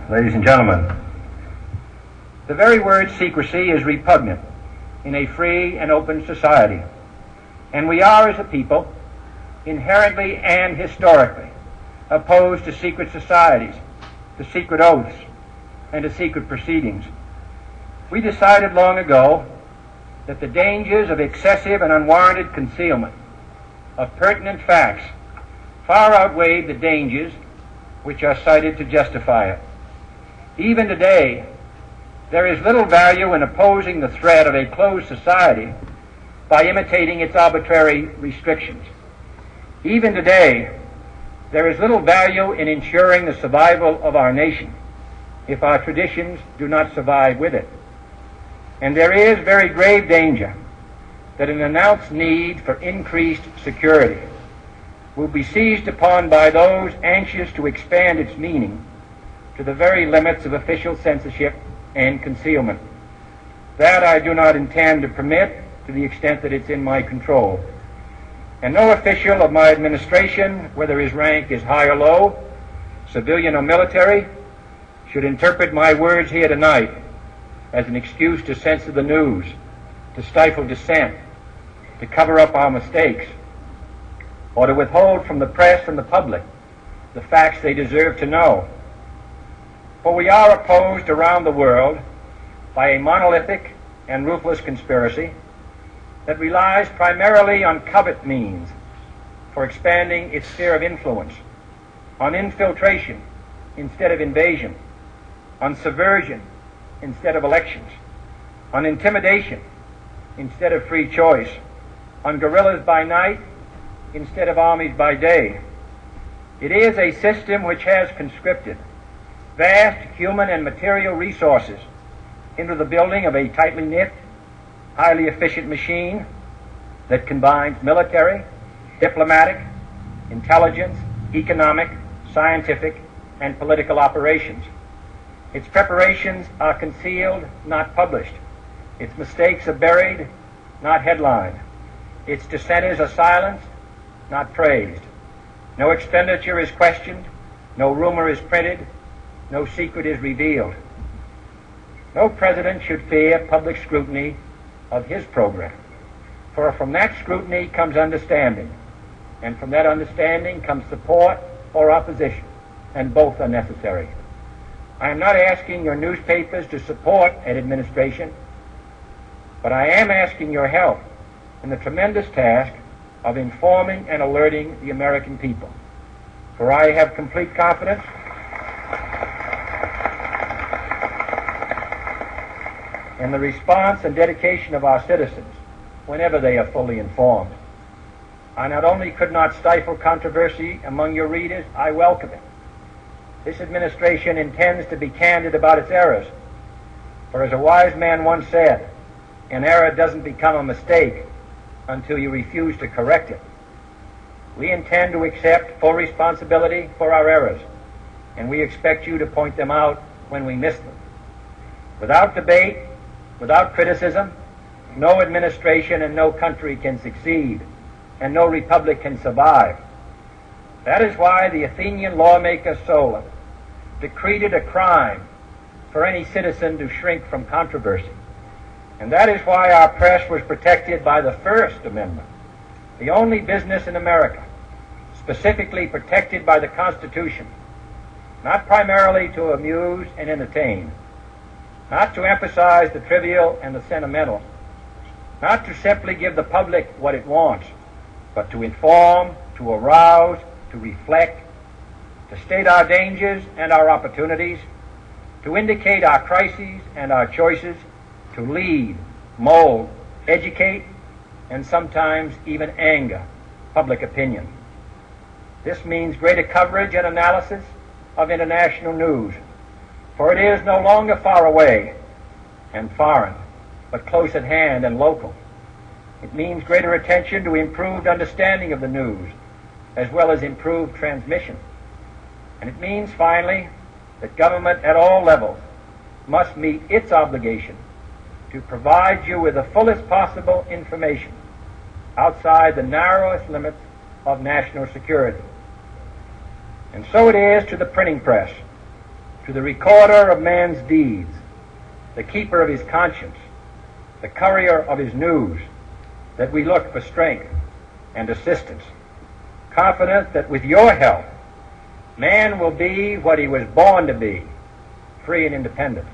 ladies and gentlemen. The very word secrecy is repugnant in a free and open society, and we are, as a people, inherently and historically opposed to secret societies, to secret oaths, and to secret proceedings. We decided long ago that the dangers of excessive and unwarranted concealment of pertinent facts far outweighed the dangers which are cited to justify it. Even today, there is little value in opposing the threat of a closed society by imitating its arbitrary restrictions. Even today, there is little value in ensuring the survival of our nation if our traditions do not survive with it. And there is very grave danger that an announced need for increased security will be seized upon by those anxious to expand its meaning to the very limits of official censorship and concealment. That I do not intend to permit to the extent that it's in my control. And no official of my administration, whether his rank is high or low, civilian or military, should interpret my words here tonight as an excuse to censor the news, to stifle dissent, to cover up our mistakes, or to withhold from the press and the public the facts they deserve to know. For we are opposed around the world by a monolithic and ruthless conspiracy that relies primarily on covert means for expanding its sphere of influence, on infiltration instead of invasion, on subversion instead of elections, on intimidation instead of free choice, on guerrillas by night instead of armies by day. It is a system which has conscripted vast human and material resources into the building of a tightly knit, highly efficient machine that combines military, diplomatic, intelligence, economic, scientific, and political operations. Its preparations are concealed, not published. Its mistakes are buried, not headlined. Its dissenters are silenced, not praised. No expenditure is questioned, no rumor is printed, no secret is revealed. No president should fear public scrutiny of his program, for from that scrutiny comes understanding, and from that understanding comes support or opposition, and both are necessary. I am not asking your newspapers to support an administration, but I am asking your help in the tremendous task of informing and alerting the American people. For I have complete confidence in the response and dedication of our citizens whenever they are fully informed. I not only could not stifle controversy among your readers, I welcome it. This administration intends to be candid about its errors. For as a wise man once said, an error doesn't become a mistake until you refuse to correct it. We intend to accept full responsibility for our errors, and we expect you to point them out when we miss them. Without debate, without criticism, no administration and no country can succeed, and no republic can survive. That is why the Athenian lawmaker Solon decreed it a crime for any citizen to shrink from controversy. And that is why our press was protected by the First Amendment, the only business in America specifically protected by the Constitution, not primarily to amuse and entertain, not to emphasize the trivial and the sentimental, not to simply give the public what it wants, but to inform, to arouse, to reflect, to state our dangers and our opportunities, to indicate our crises and our choices, to lead, mold, educate, and sometimes even anger public opinion. This means greater coverage and analysis of international news, for it is no longer far away and foreign, but close at hand and local. It means greater attention to improved understanding of the news, as well as improved transmission. And it means, finally, that government at all levels must meet its obligation to provide you with the fullest possible information outside the narrowest limits of national security. And so it is to the printing press, to the recorder of man's deeds, the keeper of his conscience, the courier of his news, that we look for strength and assistance, confident that with your help, man will be what he was born to be, free and independent.